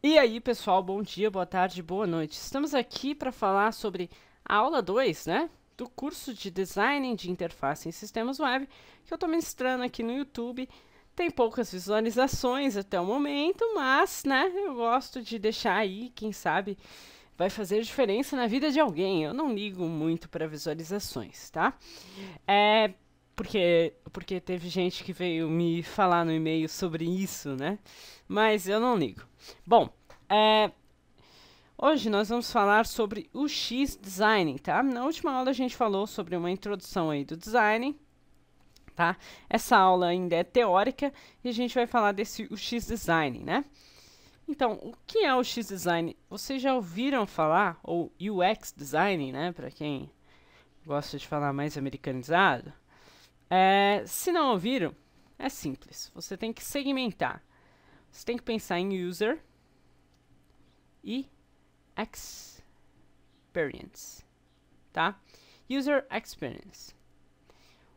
E aí, pessoal, bom dia, boa tarde, boa noite. Estamos aqui para falar sobre a aula 2, né, do curso de Design de Interface em Sistemas Web, que eu estou ministrando aqui no YouTube. Tem poucas visualizações até o momento, mas, né, eu gosto de deixar aí, quem sabe, vai fazer diferença na vida de alguém. Eu não ligo muito para visualizações, tá? Porque teve gente que veio me falar no e-mail sobre isso, né? Mas eu não ligo. Bom, hoje nós vamos falar sobre o X-Design, tá? Na última aula a gente falou sobre uma introdução aí do design, tá? Essa aula ainda é teórica e a gente vai falar desse X-Design, né? Então, o que é o X-Design? Vocês já ouviram falar, ou UX Design, né? Para quem gosta de falar mais americanizado. Se não ouviram, é simples. Você tem que segmentar. Você tem que pensar em user e experience, tá? User experience.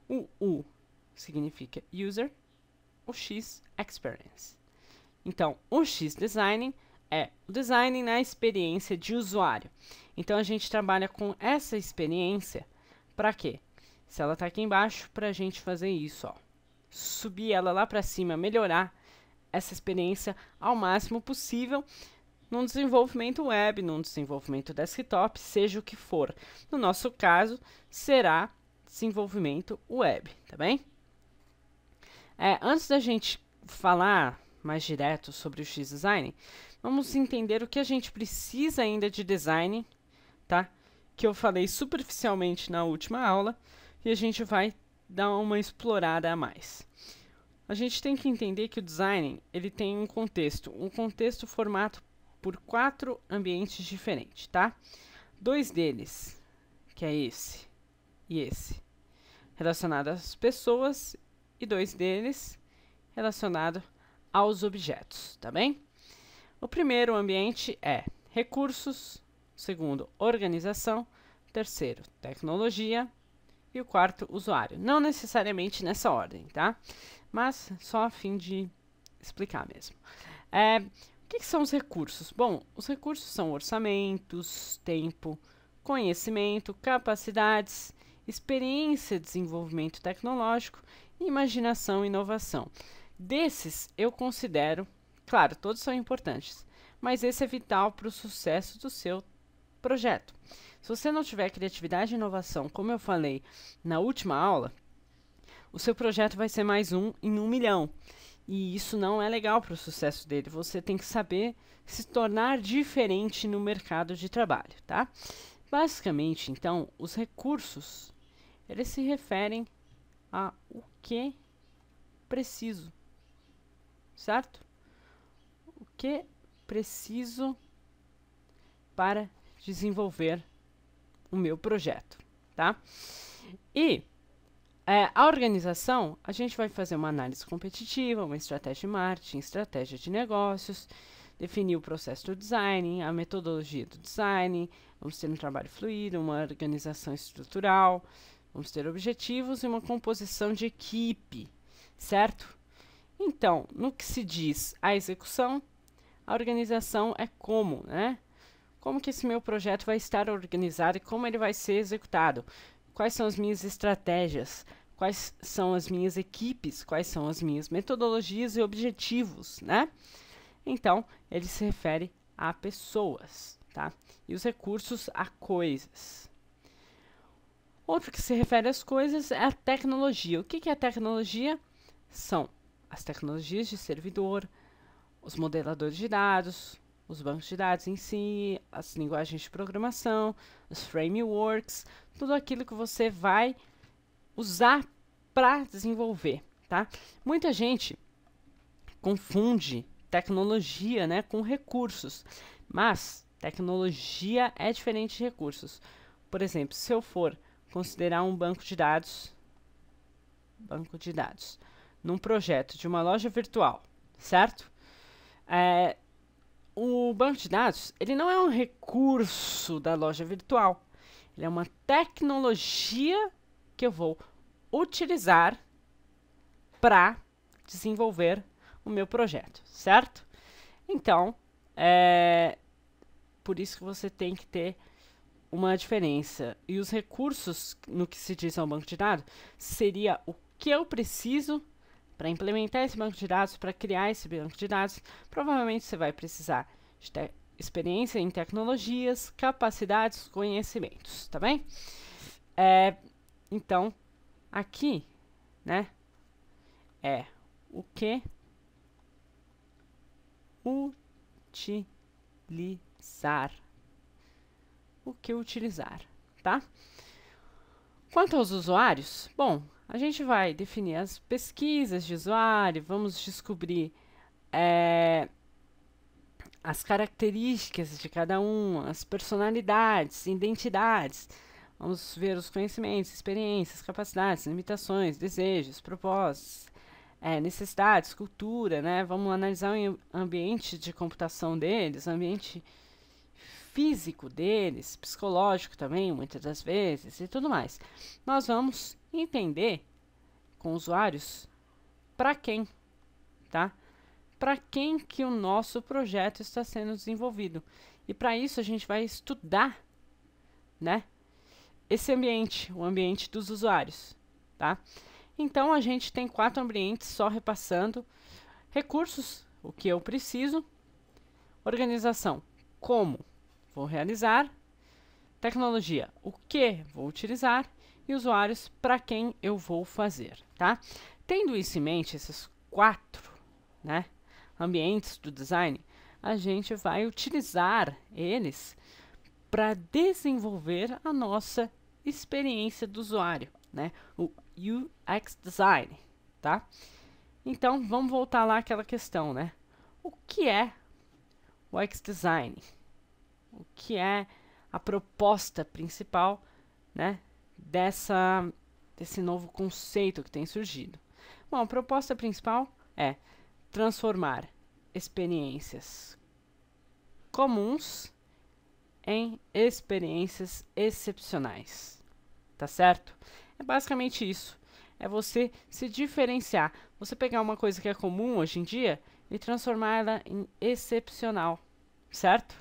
O U significa user, o X experience. Então, o X design é o design na experiência de usuário. Então, a gente trabalha com essa experiência para quê? Se ela está aqui embaixo, para a gente fazer isso, ó. Subir ela lá para cima, melhorar essa experiência ao máximo possível num desenvolvimento web, num desenvolvimento desktop, seja o que for. No nosso caso, será desenvolvimento web, tá bem? Antes da gente falar mais direto sobre o X-Design, vamos entender o que a gente precisa ainda de design, tá? Que eu falei superficialmente na última aula, e a gente vai dar uma explorada a mais. A gente tem que entender que o design ele tem um contexto formado por 4 ambientes diferentes, tá? 2 deles, que é esse e esse, relacionado às pessoas, e 2 deles relacionado aos objetos, tá bem? O primeiro ambiente é recursos, o segundo, organização, o terceiro, tecnologia e o quarto, usuário. Não necessariamente nessa ordem, tá? Mas só a fim de explicar mesmo. O que são os recursos? Bom, os recursos são orçamentos, tempo, conhecimento, capacidades, experiência, desenvolvimento tecnológico, imaginação e inovação. Desses, eu considero, claro, todos são importantes, mas esse é vital para o sucesso do seu projeto. Se você não tiver criatividade e inovação, como eu falei na última aula, o seu projeto vai ser mais um em 1 milhão. E isso não é legal para o sucesso dele. Você tem que saber se tornar diferente no mercado de trabalho, tá? Basicamente, então, os recursos, eles se referem a o que preciso, certo? O que preciso para desenvolver o meu projeto, tá? E a organização, a gente vai fazer uma análise competitiva, uma estratégia de marketing, estratégia de negócios, definir o processo do design, a metodologia do design, vamos ter um trabalho fluido, uma organização estrutural, vamos ter objetivos e uma composição de equipe, certo? Então, no que se diz a execução, a organização é como, né? Como que esse meu projeto vai estar organizado e como ele vai ser executado? Quais são as minhas estratégias? Quais são as minhas equipes? Quais são as minhas metodologias e objetivos, né? Então, ele se refere a pessoas, tá? E os recursos a coisas. Outro que se refere às coisas é a tecnologia. O que é a tecnologia? São as tecnologias de servidor, os modeladores de dados, os bancos de dados em si, as linguagens de programação, os frameworks, tudo aquilo que você vai usar para desenvolver, tá? Muita gente confunde tecnologia, né, com recursos, mas tecnologia é diferente de recursos. Por exemplo, se eu for considerar um banco de dados num projeto de uma loja virtual, certo? O banco de dados, ele não é um recurso da loja virtual. Ele é uma tecnologia que eu vou utilizar para desenvolver o meu projeto, certo? Então, Por isso que você tem que ter uma diferença. E os recursos, no que se diz ao banco de dados, seria o que eu preciso para implementar esse banco de dados, para criar esse banco de dados. Provavelmente você vai precisar de experiência em tecnologias, capacidades, conhecimentos, tá bem? Então, aqui, né, é o que utilizar. O que utilizar, tá? Quanto aos usuários, bom, a gente vai definir as pesquisas de usuário, vamos descobrir as características de cada um, as personalidades, identidades. Vamos ver os conhecimentos, experiências, capacidades, limitações, desejos, propósitos, necessidades, cultura, né? Vamos analisar o ambiente de computação deles, ambiente físico deles, psicológico também, muitas das vezes, e tudo mais. Nós vamos entender com usuários para quem, tá? Para quem que o nosso projeto está sendo desenvolvido. E para isso a gente vai estudar, né, esse ambiente, o ambiente dos usuários, tá? Então a gente tem 4 ambientes só repassando: recursos, o que eu preciso; organização, como vou realizar; tecnologia, o que vou utilizar; e usuários, para quem eu vou fazer, tá? Tendo isso em mente, esses 4, né, ambientes do design, a gente vai utilizar eles para desenvolver a nossa experiência do usuário, né, o UX Design, tá? Então, vamos voltar lá àquela questão, né? O que é o UX Design? O que é a proposta principal, né, desse novo conceito que tem surgido? Bom, a proposta principal é transformar experiências comuns em experiências excepcionais, tá certo? É basicamente isso. É você se diferenciar, você pegar uma coisa que é comum hoje em dia e transformá-la em excepcional, certo?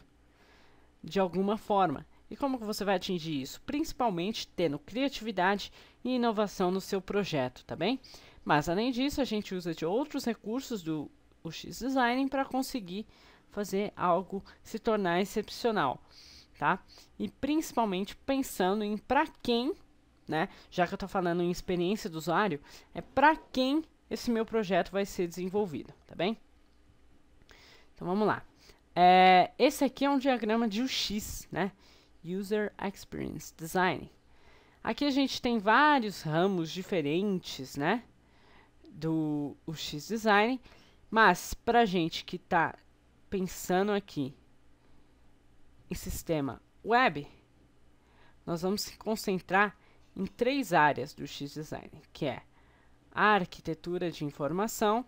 De alguma forma. E como que você vai atingir isso? Principalmente tendo criatividade e inovação no seu projeto, tá bem? Mas além disso, a gente usa de outros recursos do UX Design para conseguir fazer algo se tornar excepcional, tá? E principalmente pensando em para quem, né? Já que eu estou falando em experiência do usuário, é para quem esse meu projeto vai ser desenvolvido, tá bem? Então vamos lá. Esse aqui é um diagrama de UX, né? User Experience Design. Aqui a gente tem vários ramos diferentes, né, do UX Design, mas para gente que está pensando aqui em sistema web, nós vamos se concentrar em 3 áreas do UX Design, que é a arquitetura de informação,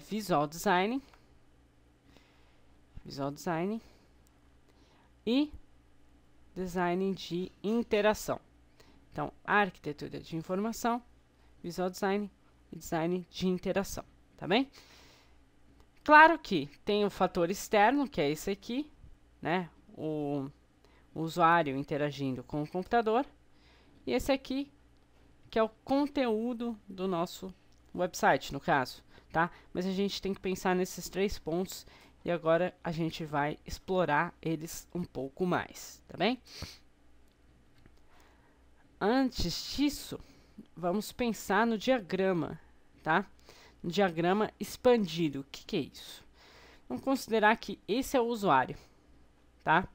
Visual Design e Design de interação. Então, arquitetura de informação, Visual Design e Design de interação, tá bem? Claro que tem o fator externo, que é esse aqui, né? O usuário interagindo com o computador. E esse aqui, que é o conteúdo do nosso website, no caso, tá? Mas a gente tem que pensar nesses 3 pontos e agora a gente vai explorar eles um pouco mais, tá bem? Antes disso, vamos pensar no diagrama, tá? No diagrama expandido. O que é isso? Vamos considerar que esse é o usuário, tá?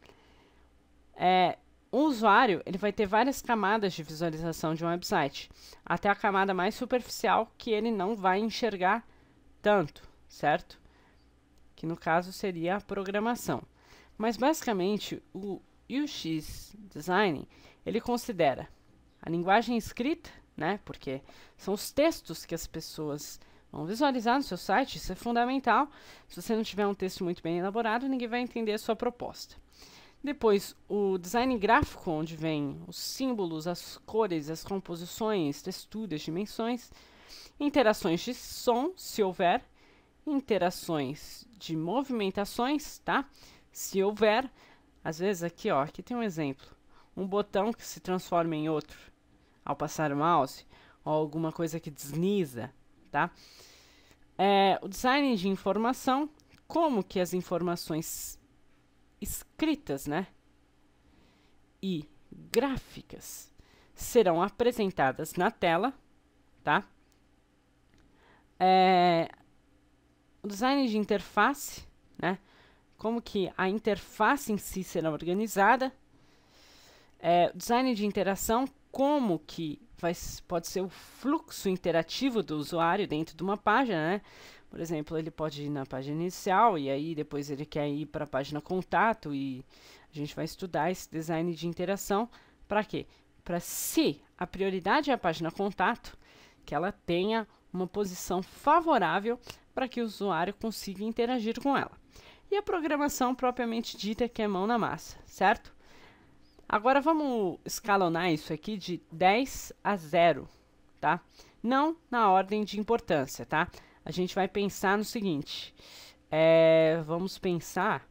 O usuário, ele vai ter várias camadas de visualização de um website, até a camada mais superficial que ele não vai enxergar tanto, certo? Que no caso seria a programação. Mas basicamente o UX Design, ele considera a linguagem escrita, né? Porque são os textos que as pessoas vão visualizar no seu site, isso é fundamental. Se você não tiver um texto muito bem elaborado, ninguém vai entender a sua proposta. Depois, o design gráfico, onde vem os símbolos, as cores, as composições, texturas, dimensões, interações de som, se houver, interações de movimentações, tá? Se houver, às vezes aqui, ó, aqui tem um exemplo. Um botão que se transforma em outro ao passar o mouse, ou alguma coisa que desliza, tá? O design de informação, como que as informações escritas, né, e gráficas serão apresentadas na tela, tá? O design de interface, né, como que a interface em si será organizada. O design de interação, como que pode ser o fluxo interativo do usuário dentro de uma página, né? Por exemplo, ele pode ir na página inicial e aí depois ele quer ir para a página contato, e a gente vai estudar esse design de interação. Para quê? Para, se a prioridade é a página contato, que ela tenha uma posição favorável para que o usuário consiga interagir com ela. E a programação propriamente dita, que é mão na massa, certo? Agora vamos escalonar isso aqui de 10 a 0, tá? Não na ordem de importância, tá? A gente vai pensar no seguinte, vamos pensar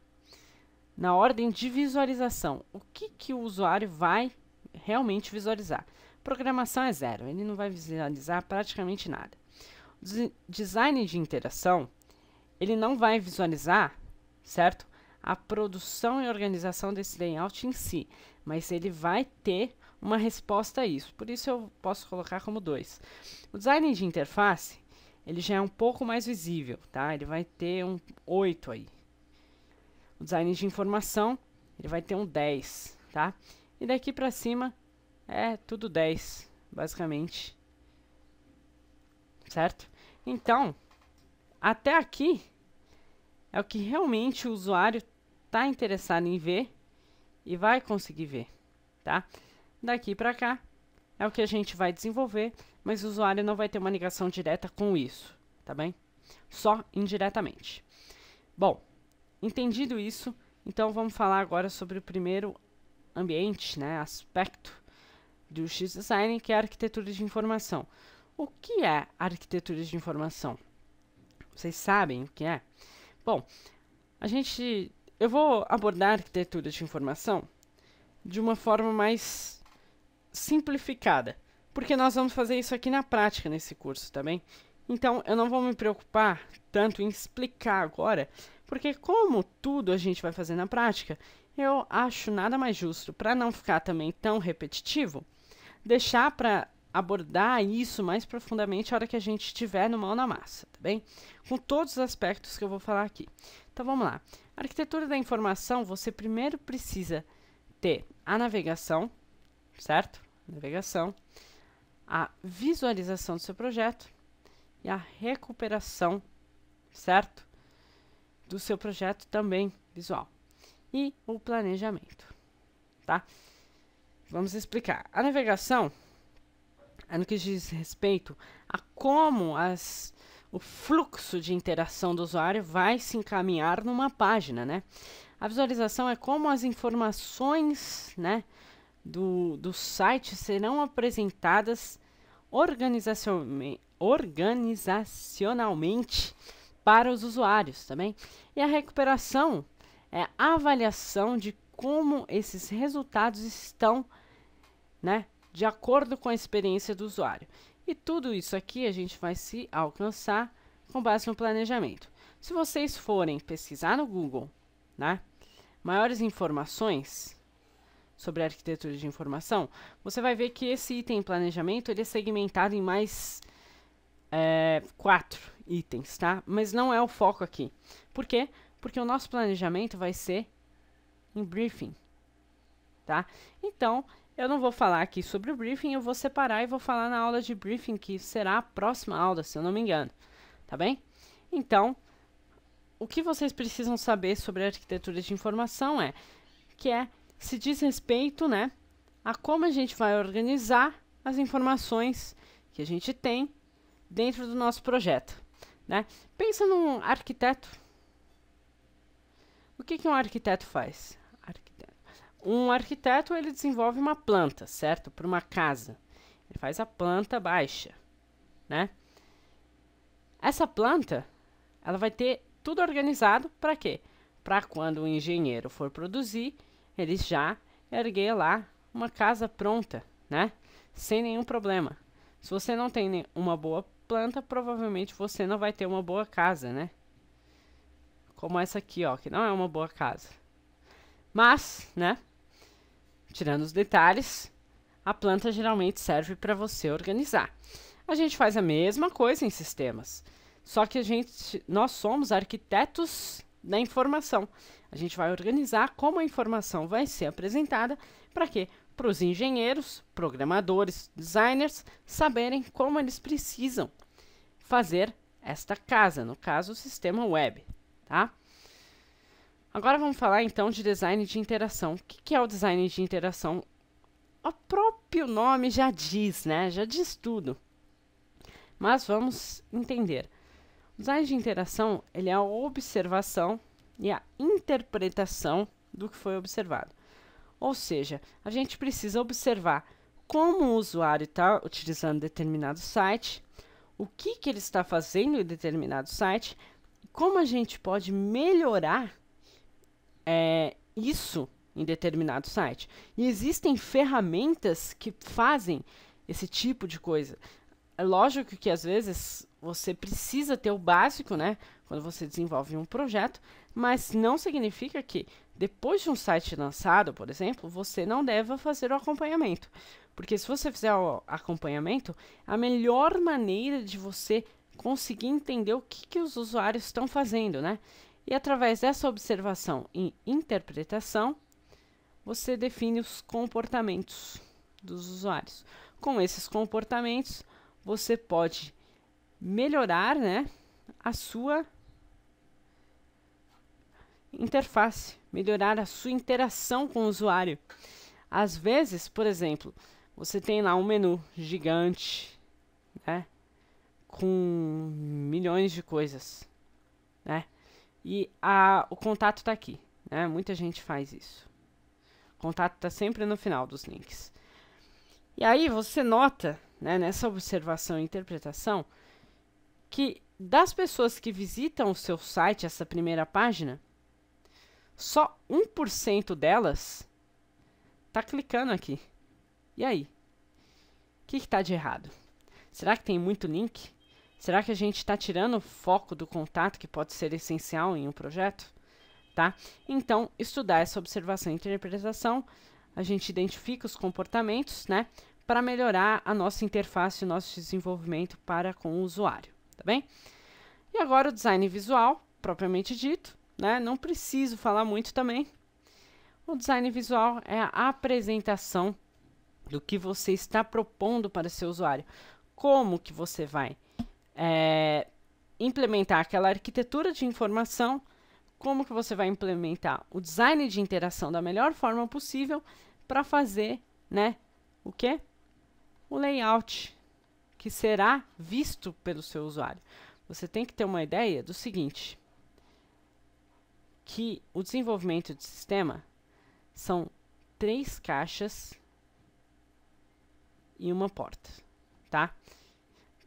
na ordem de visualização. O que o usuário vai realmente visualizar? Programação é 0, ele não vai visualizar praticamente nada. Design de interação, ele não vai visualizar, certo? A produção e organização desse layout em si, mas ele vai ter uma resposta a isso. Por isso eu posso colocar como 2. O design de interface, ele já é um pouco mais visível, tá? Ele vai ter um 8 aí. O design de informação, ele vai ter um 10, tá? E daqui para cima é tudo 10, basicamente. Certo? Então, até aqui é o que realmente o usuário está interessado em ver e vai conseguir ver, tá? Daqui para cá é o que a gente vai desenvolver, mas o usuário não vai ter uma ligação direta com isso, tá bem? Só indiretamente. Bom, entendido isso, então vamos falar agora sobre o primeiro ambiente, né, aspecto do X-Design, que é a arquitetura de informação. O que é arquitetura de informação? Vocês sabem o que é? Bom, eu vou abordar a arquitetura de informação de uma forma mais simplificada, porque nós vamos fazer isso aqui na prática nesse curso, tá bem? Então, eu não vou me preocupar tanto em explicar agora, porque como tudo a gente vai fazer na prática, eu acho nada mais justo, para não ficar também tão repetitivo, deixar para abordar isso mais profundamente a hora que a gente estiver no mão na massa, tá bem? Com todos os aspectos que eu vou falar aqui. Então, vamos lá. A arquitetura da informação, você primeiro precisa ter a navegação, certo? Navegação, a visualização do seu projeto e a recuperação, certo? Do seu projeto também visual. E o planejamento, tá? Vamos explicar. A navegação é no que diz respeito a como o fluxo de interação do usuário vai se encaminhar numa página, né? A visualização é como as informações, né, do site serão apresentadas organizacionalmente para os usuários também. E a recuperação é a avaliação de como esses resultados estão, né, de acordo com a experiência do usuário. E tudo isso aqui a gente vai se alcançar com base no planejamento. Se vocês forem pesquisar no Google, né, maiores informações sobre a arquitetura de informação, você vai ver que esse item planejamento ele é segmentado em mais 4 itens, tá? Mas não é o foco aqui. Por quê? Porque o nosso planejamento vai ser em briefing, tá? Então, eu não vou falar aqui sobre o briefing, eu vou separar e vou falar na aula de briefing, que será a próxima aula, se eu não me engano, tá bem? Então, o que vocês precisam saber sobre a arquitetura de informação se diz respeito, né, a como a gente vai organizar as informações que a gente tem dentro do nosso projeto, né? Pensa num arquiteto. O que um arquiteto faz? Um arquiteto, ele desenvolve uma planta, certo? Para uma casa. Ele faz a planta baixa, né? Essa planta, ela vai ter tudo organizado para quê? Para quando o engenheiro for produzir, ele já erguer lá uma casa pronta, né? Sem nenhum problema. Se você não tem uma boa planta, provavelmente você não vai ter uma boa casa, né? Como essa aqui, ó, que não é uma boa casa. Mas, né? Tirando os detalhes, a planta geralmente serve para você organizar. A gente faz a mesma coisa em sistemas, só que nós somos arquitetos da informação. A gente vai organizar como a informação vai ser apresentada, para quê? Para os engenheiros, programadores, designers saberem como eles precisam fazer esta casa, no caso o sistema web, tá? Agora vamos falar então de design de interação. O que é o design de interação? O próprio nome já diz, né? Já diz tudo. Mas vamos entender. O design de interação, ele é a observação e a interpretação do que foi observado. Ou seja, a gente precisa observar como o usuário está utilizando determinado site, o que ele está fazendo em determinado site, e como a gente pode melhorar isso em determinado site. E existem ferramentas que fazem esse tipo de coisa. É lógico que às vezes você precisa ter o básico, né, quando você desenvolve um projeto, mas não significa que depois de um site lançado, por exemplo, você não deva fazer o acompanhamento. Porque se você fizer o acompanhamento, a melhor maneira de você conseguir entender o que os usuários estão fazendo, né? E através dessa observação e interpretação, você define os comportamentos dos usuários. Com esses comportamentos, você pode melhorar, né, a sua interface, melhorar a sua interação com o usuário. Às vezes, por exemplo, você tem lá um menu gigante, né, com milhões de coisas, né, e o contato está aqui, né, muita gente faz isso. O contato está sempre no final dos links. E aí você nota, né, nessa observação e interpretação, que das pessoas que visitam o seu site, essa primeira página, só 1% delas está clicando aqui. E aí? O que está de errado? Será que tem muito link? Será que a gente está tirando o foco do contato que pode ser essencial em um projeto? Tá? Então, estudar essa observação e interpretação, a gente identifica os comportamentos, né, para melhorar a nossa interface e o nosso desenvolvimento para com o usuário, tá bem? E agora o design visual, propriamente dito, né, não preciso falar muito também. O design visual é a apresentação do que você está propondo para seu usuário. Como que você vai implementar aquela arquitetura de informação, como que você vai implementar o design de interação da melhor forma possível para fazer, né, o quê? O layout que será visto pelo seu usuário. Você tem que ter uma ideia do seguinte, que o desenvolvimento de sistema são 3 caixas e uma porta, tá?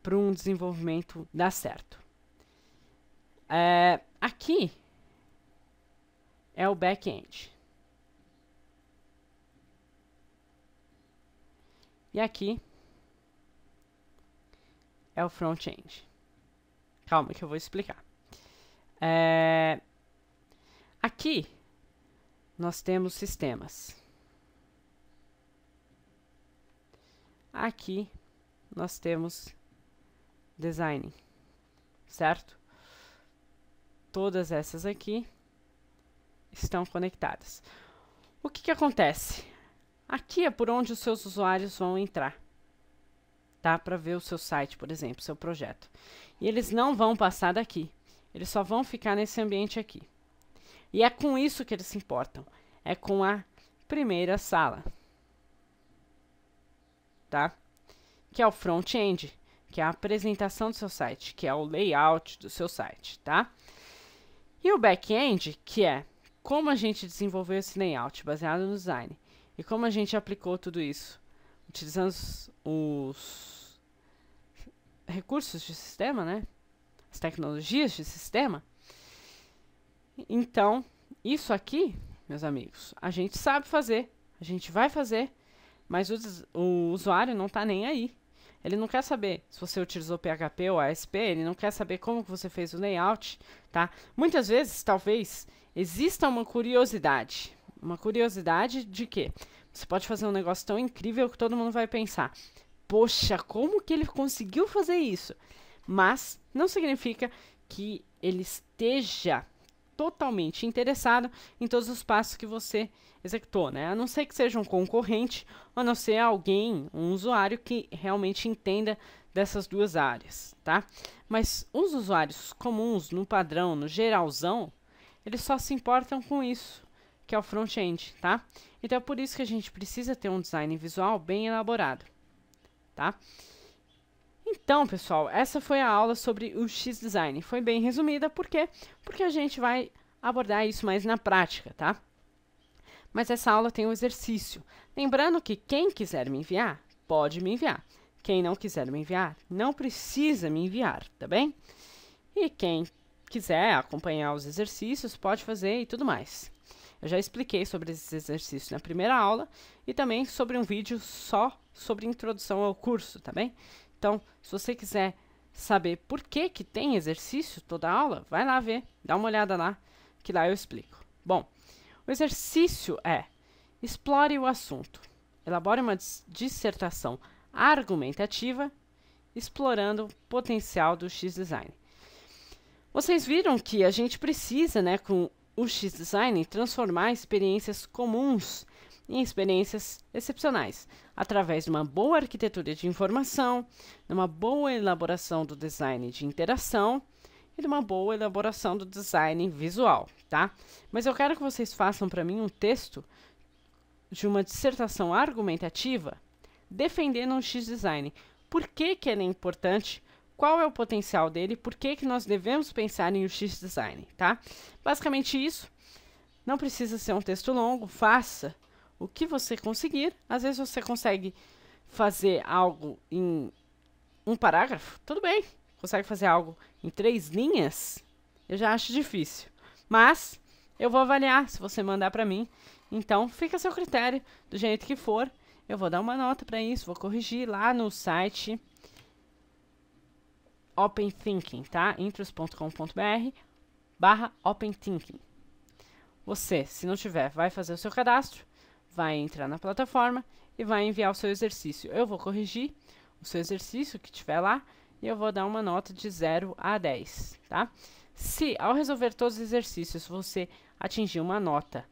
Para um desenvolvimento dar certo. Aqui é o back-end. E aqui é o front-end. Calma que eu vou explicar. Aqui nós temos sistemas. Aqui nós temos design, certo? Todas essas aqui estão conectadas. O que acontece? Aqui é por onde os seus usuários vão entrar, tá? Para ver o seu site, por exemplo, seu projeto. E eles não vão passar daqui. Eles só vão ficar nesse ambiente aqui. E é com isso que eles se importam. É com a primeira sala, tá? Que é o front-end, que é a apresentação do seu site, que é o layout do seu site, tá? E o back-end, que é como a gente desenvolveu esse layout baseado no design e como a gente aplicou tudo isso, utilizando os recursos de sistema, né? as tecnologias de sistema. Então, isso aqui, meus amigos, a gente sabe fazer, a gente vai fazer, mas o usuário não está nem aí. Ele não quer saber se você utilizou PHP ou ASP, ele não quer saber como que você fez o layout, tá? Muitas vezes, talvez, exista uma curiosidade. Uma curiosidade de quê? Você pode fazer um negócio tão incrível que todo mundo vai pensar, poxa, como que ele conseguiu fazer isso? Mas não significa que ele esteja totalmente interessado em todos os passos que você executou, né? A não ser que seja um concorrente, ou a não ser alguém, um usuário que realmente entenda dessas duas áreas, tá? Mas os usuários comuns, no padrão, no geralzão, eles só se importam com isso, que é o front-end, tá? Então é por isso que a gente precisa ter um design visual bem elaborado, tá? Então, pessoal, essa foi a aula sobre o X-Design. Foi bem resumida, por quê? Porque a gente vai abordar isso mais na prática, tá? Mas essa aula tem um exercício. Lembrando que quem quiser me enviar, pode me enviar. Quem não quiser me enviar, não precisa me enviar, tá bem? E quem quiser acompanhar os exercícios, pode fazer e tudo mais. Eu já expliquei sobre esses exercícios na primeira aula e também sobre um vídeo só sobre introdução ao curso, tá bem? Então, se você quiser saber por que que tem exercício toda aula, vai lá ver, dá uma olhada lá, que lá eu explico. Bom, o exercício é: explore o assunto. Elabore uma dissertação argumentativa explorando o potencial do X-Design. Vocês viram que a gente precisa, né, com o X-Design, transformar experiências comuns em experiências excepcionais, através de uma boa arquitetura de informação, de uma boa elaboração do design de interação e de uma boa elaboração do design visual, tá? Mas eu quero que vocês façam para mim um texto de uma dissertação argumentativa defendendo um X-Design. Por que que ele é importante? Qual é o potencial dele? Por que que nós devemos pensar em o X-Design, tá? Basicamente isso. Não precisa ser um texto longo, faça o que você conseguir. Às vezes você consegue fazer algo em um parágrafo, tudo bem. Consegue fazer algo em 3 linhas, eu já acho difícil. Mas eu vou avaliar se você mandar para mim. Então, fica a seu critério, do jeito que for. Eu vou dar uma nota para isso, vou corrigir lá no site Open Thinking, tá? intros.com.br/Open Thinking. Você, se não tiver, vai fazer o seu cadastro, vai entrar na plataforma e vai enviar o seu exercício. Eu vou corrigir o seu exercício que tiver lá e eu vou dar uma nota de 0 a 10, tá? Se, ao resolver todos os exercícios, você atingir uma nota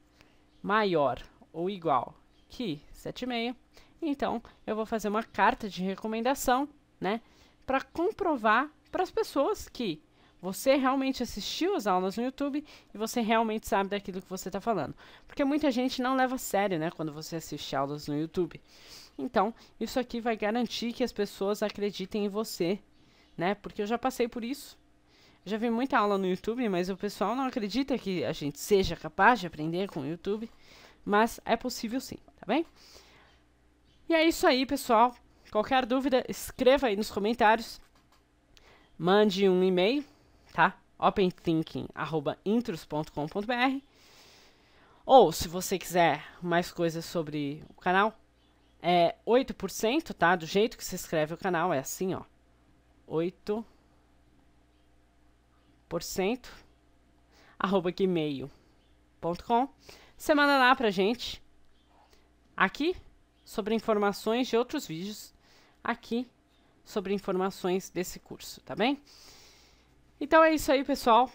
maior ou igual que 7,5, então eu vou fazer uma carta de recomendação, né, para comprovar para as pessoas que você realmente assistiu as aulas no YouTube e você realmente sabe daquilo que você está falando. Porque muita gente não leva a sério, né, quando você assiste aulas no YouTube. Então, isso aqui vai garantir que as pessoas acreditem em você, né, porque eu já passei por isso. Já vi muita aula no YouTube, mas o pessoal não acredita que a gente seja capaz de aprender com o YouTube. Mas é possível sim, tá bem? E é isso aí, pessoal. Qualquer dúvida, escreva aí nos comentários. Mande um e-mail, tá? openthinking@intros.com.br. Ou, se você quiser mais coisas sobre o canal, é 8%, tá? Do jeito que se escreve o canal, é assim, ó. 8%, @gmail.com. Você manda lá pra gente, aqui, sobre informações de outros vídeos, aqui, sobre informações desse curso, tá bem? Então é isso aí, pessoal.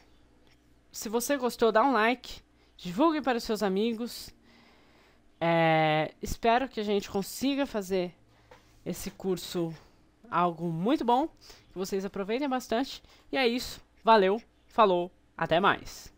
Se você gostou, dá um like, divulgue para os seus amigos. Espero que a gente consiga fazer esse curso algo muito bom, que vocês aproveitem bastante. E é isso, valeu, falou, até mais!